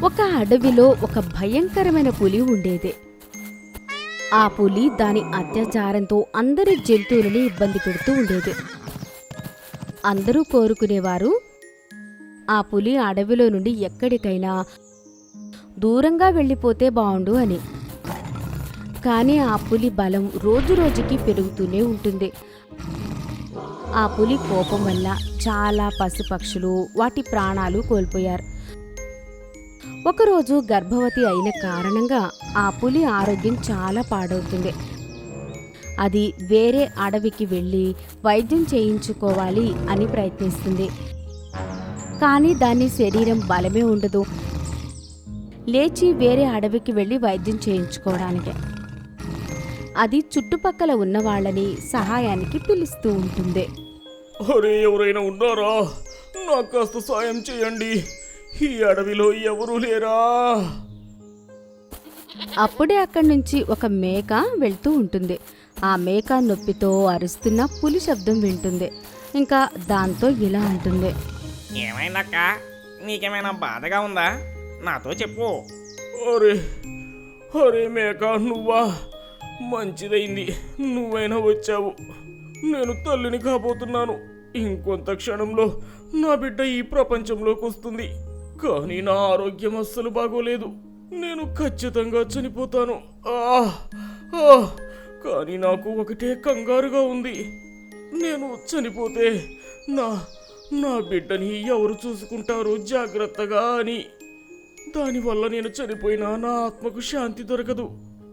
ఒక అడవిలో ఒక భయంకరమైన పులి ఉండేది. ఆ పులి దాని అత్యాచారంతో అందరి జంతువులని ఇబ్బంది పెడుతూ ఉండేది. అందరూ కోరుకునేవారు ఆ పులి అడవిలో నుండి ఎక్కడికైనా దూరంగా వెళ్ళిపోతే బావుండు అని. కానీ ఆ పులి బలం రోజురోజుకి పెరుగుతూనే ఉంటుంది. ఆ పులి కోపం వల్ల చాలా పశుపక్షులు వాటి ప్రాణాలు కోల్పోయారు. ఒకరోజు గర్భవతి అయిన కారణంగా ఆ పులి ఆరోగ్యం చాలా పాడవుతుంది. అది వేరే అడవికి వెళ్ళి వైద్యం చేయించుకోవాలి అని ప్రయత్నిస్తుంది. కానీ దాని శరీరం బలమే ఉండదు లేచి వేరే అడవికి వెళ్ళి వైద్యం చేయించుకోవడానికి. అది చుట్టుపక్కల ఉన్న వాళ్ళని సహాయానికి పిలుస్తూ ఉంటుంది. అరే, ఎవరైనా ఉన్నారా? నాకు కాస్త సాయం చేయండి. ఈ అడవిలో ఎవరూ లేరా? అప్పుడే అక్కడి నుంచి ఒక మేక వెళ్తూ ఉంటుంది. ఆ మేక నొప్పితో అరుస్తున్న పులి శబ్దం వింటుంది. ఇంకా దాంతో ఇలా అంటుంది. ఏమైందక్క? నీకేమైనా బాధగా ఉందా? నాతో చెప్పు. అరే అరే మేక, నువ్వా? మంచిదైంది నువ్వైనా వచ్చావు. నేను తల్లిని కాబోతున్నాను. ఇంకొంత క్షణంలో నా బిడ్డ ఈ ప్రపంచంలోకి వస్తుంది. కానీ నా ఆరోగ్యం అస్సలు బాగోలేదు. నేను ఖచ్చితంగా చనిపోతాను. కానీ నాకు ఒకటే కంగారుగా ఉంది. నేను చనిపోతే నా నా బిడ్డని ఎవరు చూసుకుంటారు జాగ్రత్తగా అని. దానివల్ల నేను చనిపోయినా నా ఆత్మకు శాంతి దొరకదు.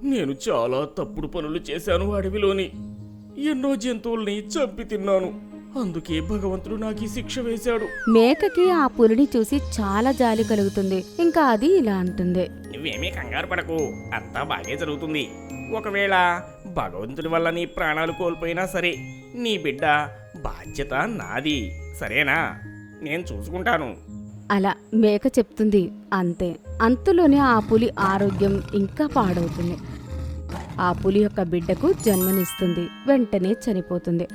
నేను చాలా తప్పుడు పనులు చేశాను. అడవిలోని ఎన్నో జంతువుల్ని చంపి తిన్నాను. అందుకే భగవంతుడు నాకు ఈ శిక్ష వేశాడు. మేకకి ఆ పులిని చూసి చాలా జాలి కలుగుతుంది. ఇంకా అది ఇలా అంటుంది. నువ్వేమీ కంగారు పడకు, అంతా బాగే జరుగుతుంది. ఒకవేళ భగవంతుడి వల్ల నీ ప్రాణాలు కోల్పోయినా సరే, నీ బిడ్డ బాధ్యత నాది, సరేనా? నేను చూసుకుంటాను. అలా మేక చెప్తుంది. అంతే, అంతులోనే ఆ పులి ఆరోగ్యం ఇంకా పాడవుతుంది. ఆ పులి యొక్క బిడ్డకు జన్మనిస్తుంది. వెంటనే చనిపోతుంది.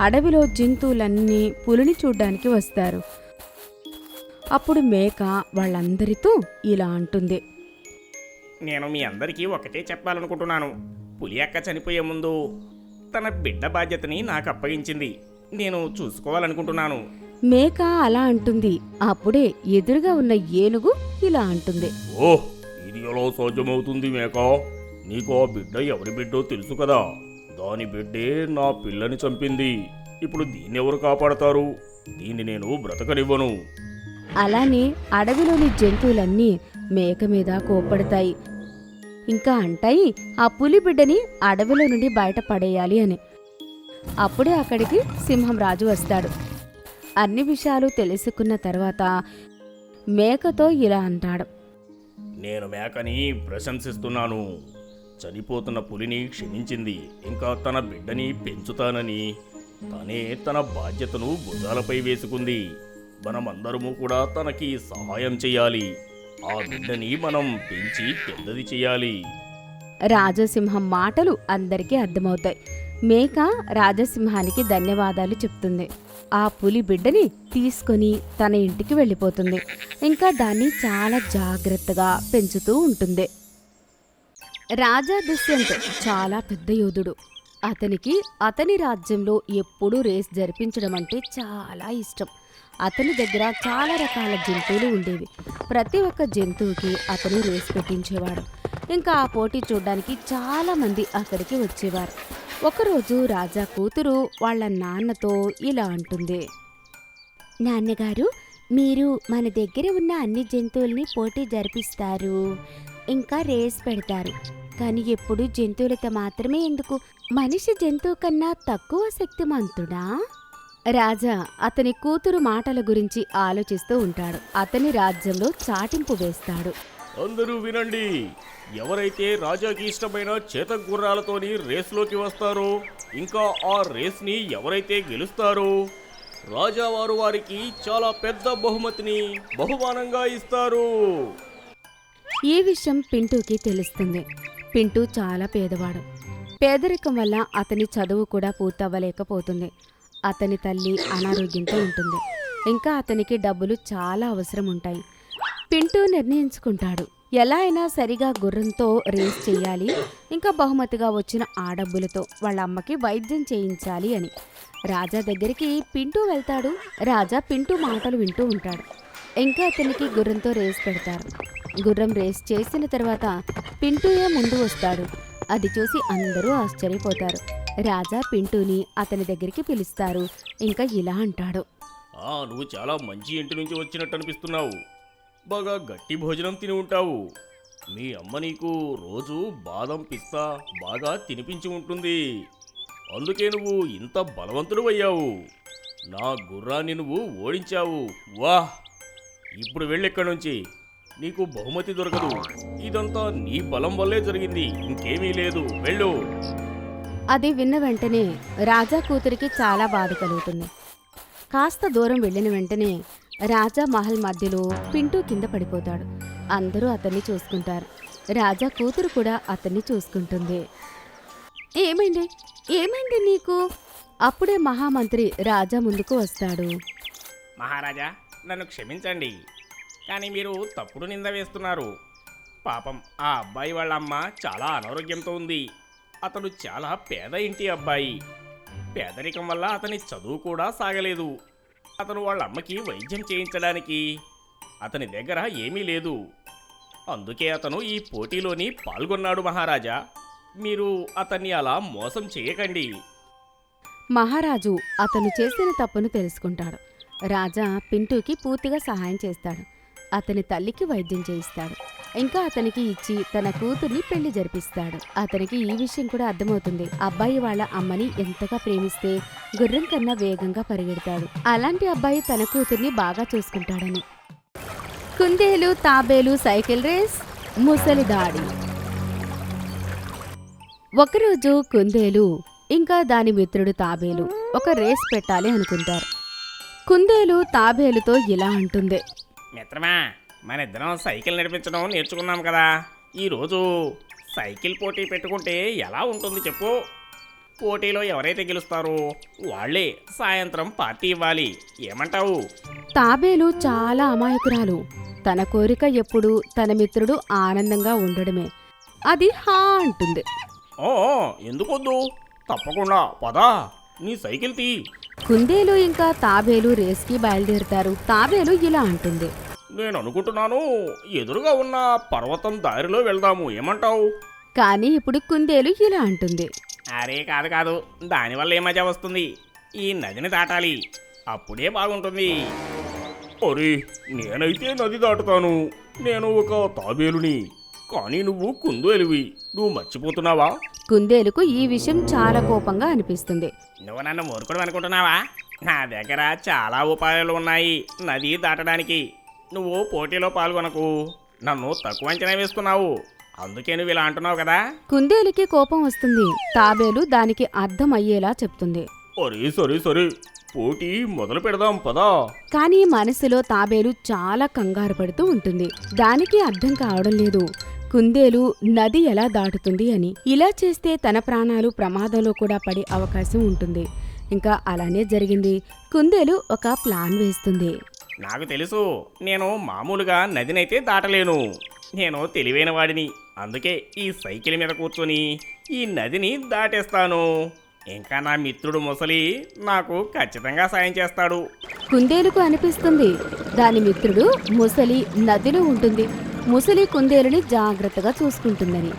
అడవిలో జంతువులన్నీ పులిని చూడ్డానికి వస్తారు. అప్పుడు మేక వాళ్ళందరితో ఇలా అంటుంది. నేను మీ అందరికీ ఒకటే చెప్పాలనుకుంటున్నాను. పులి అక్క చనిపోయే ముందు తన బిడ్డ బాధ్యతని నాకు అప్పగించింది. నేను చూసుకోవాలనుకుంటున్నాను. మేక అలా అంటుంది. అప్పుడే ఎదురుగా ఉన్న ఏనుగు ఇలా అంటుంది. ఓహ్, ఇది ఎలా సాధ్యమవుతుంది మేక? నీకు ఆ బిడ్డ ఎవరి బిడ్డో తెలుసు కదా. దాని బిడ్డే నా పిల్లని చంపింది. ఇప్పుడు దీన్ని ఎవరు కాపాడతారు? దీన్ని నేను బ్రతకనివ్వను. అలానే అడవిలోని జంతువులన్నీ మేక మీద కోప్పడతాయి. ఇంకా అంటాయి ఆ పులి బిడ్డని అడవిలో నుండి బయట పడేయాలి అని. అప్పుడే అక్కడికి సింహం రాజు వస్తాడు. అన్ని విషయాలు తెలుసుకున్న తర్వాత మేకతో ఇలా అంటాడు. నేను మేకని ప్రశంసిస్తున్నాను. చనిపోతున్న పులిని క్షమించింది. ఇంకా తన బిడ్డని పెంచుతానని తనే తన బాధ్యతను భుజాలపై వేసుకుంది. మనమందరము కూడా తనకి సహాయం చెయ్యాలి. ఆ బిడ్డని మనం పెంచి పెద్దది చెయ్యాలి. రాజసింహం మాటలు అందరికీ అర్థమవుతాయి. మేక రాజసింహానికి ధన్యవాదాలు చెప్తుంది. ఆ పులి బిడ్డని తీసుకొని తన ఇంటికి వెళ్ళిపోతుంది. ఇంకా దాన్ని చాలా జాగ్రత్తగా పెంచుతూ ఉంటుంది. రాజా దుష్యంత్ చాలా పెద్ద యోధుడు. అతనికి అతని రాజ్యంలో ఎప్పుడూ రేస్ జరిపించడం అంటే చాలా ఇష్టం. అతని దగ్గర చాలా రకాల జంతువులు ఉండేవి. ప్రతి ఒక్క జంతువుకి అతను రేస్ పెట్టించేవాడు. ఇంకా ఆ పోటీ చూడ్డానికి చాలా మంది అక్కడికి వచ్చేవారు. ఒకరోజు రాజా కూతురు వాళ్ళ నాన్నతో ఇలా అంటుంది. నాన్నగారు, మీరు మన దగ్గర ఉన్న అన్ని జంతువుల్ని పోటీ జరిపిస్తారు, ఇంకా రేస్ పెడతారు. కానీ ఎప్పుడు జంతువులతో మాత్రమే ఎందుకు? మనిషి జంతువు కన్నా తక్కువ శక్తిమంతుడా? రాజా అతని కూతురు మాటల గురించి ఆలోచిస్తూ ఉంటాడు. అతని రాజ్యంలో చాటింపు వేస్తాడు. అందరూ వినండి. ఎవరైతే రాజాకి ఇష్టమైన చేత గుర్రాలతోని రేస్లోకి వస్తారో, ఇంకా ఆ రేస్ని ఎవరైతే గెలుస్తారో, రాజావారు వారికి చాలా పెద్ద బహుమతిని బహుమానంగా ఇస్తారు. ఈ విషయం పింటూకి తెలుస్తుంది. పింటూ చాలా పేదవాడు. పేదరికం వల్ల అతని చదువు కూడా పూర్తవ్వలేకపోతుంది. అతని తల్లి అనారోగ్యంతో ఉంటుంది. ఇంకా అతనికి డబ్బులు చాలా అవసరం ఉంటాయి. పింటూ నిర్ణయించుకుంటాడు. ఎలా అయినా సరిగా గుర్రంతో రేస్ చెయ్యాలి, ఇంకా బహుమతిగా వచ్చిన ఆ డబ్బులతో వాళ్ళ అమ్మకి వైద్యం చేయించాలి అని. రాజా దగ్గరికి పింటూ వెళ్తాడు. రాజా పింటూ మాటలు వింటూ ఉంటాడు. ఇంకా అతనికి గుర్రంతో రేస్ పెడతారు. గుర్రం రేస్ చేసిన తర్వాత పింటూయే ముందు వస్తాడు. అది చూసి అందరూ ఆశ్చర్యపోతారు. రాజా పింటూని అతని దగ్గరికి పిలుస్తారు. ఇంకా ఇలా అంటాడు. నువ్వు చాలా మంచి ఇంటి నుంచి వచ్చినట్టు అనిపిస్తున్నావు. బాగా గట్టి భోజనం తిని ఉంటావు. మీ అమ్మ నీకు రోజు బాదం పిస్తా బాగా తినిపించి ఉంటుంది. అందుకే నువ్వు ఇంత బలవంతుడు అయ్యావు. నా గుర్రాన్ని నువ్వు ఓడించావు. వాహ్! ఇప్పుడు వెళ్ళెక్కడి నుంచి, నీకు బహుమతి దొరకదు. ఇదంతా నీ బలం వల్లే జరిగింది, ఇంకేమీ లేదు. వెళ్ళు. అది విన్న వెంటనే రాజా కూతురికి చాలా బాధ కలుగుతుంది. కాస్త దూరం వెళ్ళిన వెంటనే రాజా మహల్ మధ్యలో పింటూ కింద పడిపోతాడు. అందరూ అతన్ని చూసుకుంటారు. రాజా కూతురు కూడా అతన్ని చూసుకుంటుంది. ఏమైంది ఏమైంది నీకు? అప్పుడే మహామంత్రి రాజా ముందుకు వస్తాడు. మహారాజా, నన్ను క్షమించండి, కానీ మీరు తప్పుడు నింద వేస్తున్నారు. పాపం ఆ అబ్బాయి వాళ్ళ అమ్మ చాలా అనారోగ్యంతో ఉంది. అతడు చాలా పేద ఇంటి అబ్బాయి. పేదరికం వల్ల అతని చదువు కూడా సాగలేదు. అతను వాళ్ళ అమ్మకి వైద్యం చేయించడానికి అతని దగ్గర ఏమీ లేదు. అందుకే అతను ఈ పోటీలోని పాల్గొన్నాడు. మహారాజా, మీరు అతన్ని అలా మోసం చేయకండి. మహారాజు అతను చేసిన తప్పును తెలుసుకుంటాడు. రాజా పింటూకి పూర్తిగా సహాయం చేస్తాడు. అతని తల్లికి వైద్యం చేయిస్తాడు. ఇంకా అతనికి ఇచ్చి తన కూతుర్ని పెళ్లి జరిపిస్తాడు. అతనికి ఈ విషయం కూడా అర్థమవుతుంది. అబ్బాయి వాళ్ళ అమ్మని ఎంతగా ప్రేమిస్తే గుర్రం కన్నా వేగంగా పరిగెడతాడు. అలాంటి అబ్బాయి తన కూతుర్ని బాగా చూసుకుంటాడని. కుందేలు తాబేలు సైకిల్ రేస్, ముసలి దాడి. ఒకరోజు కుందేలు ఇంకా దాని మిత్రుడు తాబేలు ఒక రేస్ పెట్టాలి అనుకుంటారు. కుందేలు తాబేలుతో ఇలా అంటుంది. మిత్రమా, మన ఇద్దరం సైకిల్ నడిపించడం నేర్చుకున్నాం కదా. ఈరోజు సైకిల్ పోటీ పెట్టుకుంటే ఎలా ఉంటుంది చెప్పు? పోటీలో ఎవరైతే గెలుస్తారో వాళ్ళే సాయంత్రం పార్టీ ఇవ్వాలి. ఏమంటావు? తాబేలు చాలా అమాయకురాలు. తన కోరిక ఎప్పుడు తన మిత్రుడు ఆనందంగా ఉండడమే. అది హా అంటుంది. ఓ, ఎందుకొద్దు? తప్పకుండా పదా, నీ సైకిల్ తీ. కుందేలు ఇంకా తాబేలు రేస్కి బయలుదేరుతారు. తాబేలు ఇలా అంటుంది. నేను అనుకుంటున్నాను ఎదురుగా ఉన్న పర్వతం దారిలో వెళ్దాము. ఏమంటావు? కానీ ఇప్పుడు కుందేలు ఇలా అంటుంది. అరే కాదు కాదు, దానివల్ల ఏ మజా వస్తుంది? ఈ నదిని దాటాలి, అప్పుడే బాగుంటుంది. అరే, నేనైతే నది దాటుతాను. నేను ఒక తాబేలుని, కానీ నువ్వు కుందేలువి. నువ్వు మర్చిపోతున్నావా? కుందేలుకు ఈ విషయం చాలా కోపంగా అనిపిస్తుంది. నువ్వు నన్ను మూర్ఖుడు అనుకుంటున్నావా? నా దగ్గర చాలా ఉపాయాలు ఉన్నాయి నది దాటడానికి. నువ్వు పోటీలో పాల్గొనకు. నన్ను తక్కువ అంచనా వేస్తున్నావు. అందుకే నువ్వు ఇలా అంటున్నావు కదా. కుందేలుకి కోపం వస్తుంది. తాబేలు దానికి అర్థం అయ్యేలా చెప్తుంది. అరే సరే సరే, పోటీ మొదలు పెడదాం పదా. కానీ మనసులో తాబేలు చాలా కంగారు పడుతూ ఉంటుంది. దానికి అర్థం కావడం లేదు కుందేలు నది ఎలా దాటుతుంది అని. ఇలా చేస్తే తన ప్రాణాలు ప్రమాదంలో కూడా పడే అవకాశం ఉంటుంది. ఇంకా అలానే జరిగింది. కుందేలు ఒక ప్లాన్ వేస్తుంది. నాకు తెలుసు, నేను మామూలుగా నదినైతే దాటలేను. నేను తెలివైన వాడిని. అందుకే ఈ సైకిల్ మీద కూర్చొని ఈ నదిని దాటేస్తాను. ఇంకా నా మిత్రుడు ముసలి నాకు ఖచ్చితంగా సాయం చేస్తాడు. కుందేలుకు అనిపిస్తుంది దాని మిత్రుడు ముసలి నదిలో ఉంటుంది. ముసలి కుందేలుని జాగ్రత్తగా చూసుకుంటుందని.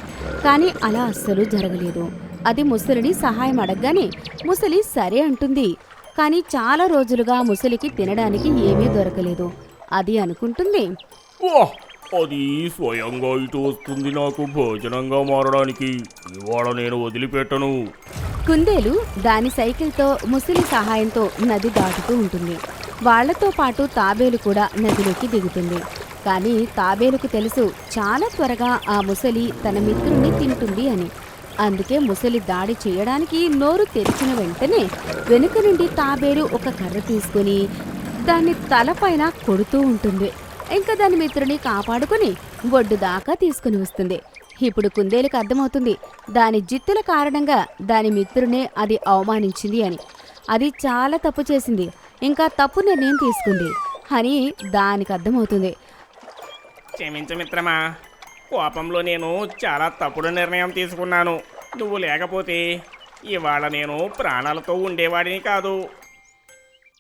కానీ అలా అస్సలు జరగలేదు. అది ముసలిని సహాయం అడగగానే ముసలి సరే అంటుంది. కానీ చాలా రోజులుగా ముసలికి తినడానికి ఏమీ దొరకలేదు. అది అనుకుంటుంది. వాహ్, అది స్వయంగా ఇటు వస్తుంది నాకు భోజనంగా మారడానికి. ఇవాళ నేను వదిలిపెట్టను. కుందేలు దాని సైకిల్తో ముసలి సహాయంతో నది దాటుతూ ఉంటుంది. వాళ్లతో పాటు తాబేలు కూడా నదిలోకి దిగుతుంది. కానీ తాబేలుకు తెలుసు చాలా త్వరగా ఆ ముసలి తన మిత్రుణ్ణి తింటుంది అని. అందుకే ముసలి దాడి చేయడానికి నోరు తెరిచిన వెంటనే వెనుక నుండి తాబేలు ఒక కర్ర తీసుకుని దాన్ని తలపైన కొడుతూ ఉంటుంది. ఇంకా దాని మిత్రుని కాపాడుకుని ఒడ్డు దాకా తీసుకుని వస్తుంది. ఇప్పుడు కుందేలుకు అర్థమవుతుంది దాని జిత్తుల కారణంగా దాని మిత్రునే అది అవమానించింది అని. అది చాలా తప్పు చేసింది, ఇంకా తప్పు నిర్ణయం తీసుకుంది అని దానికి అర్థమవుతుంది. క్షమించు మిత్రమా, కోపంలో నేను చాలా తప్పుడు నిర్ణయం తీసుకున్నాను. నువ్వు లేకపోతే ఇవాళ నేను ప్రాణాలతో ఉండేవాడిని కాదు.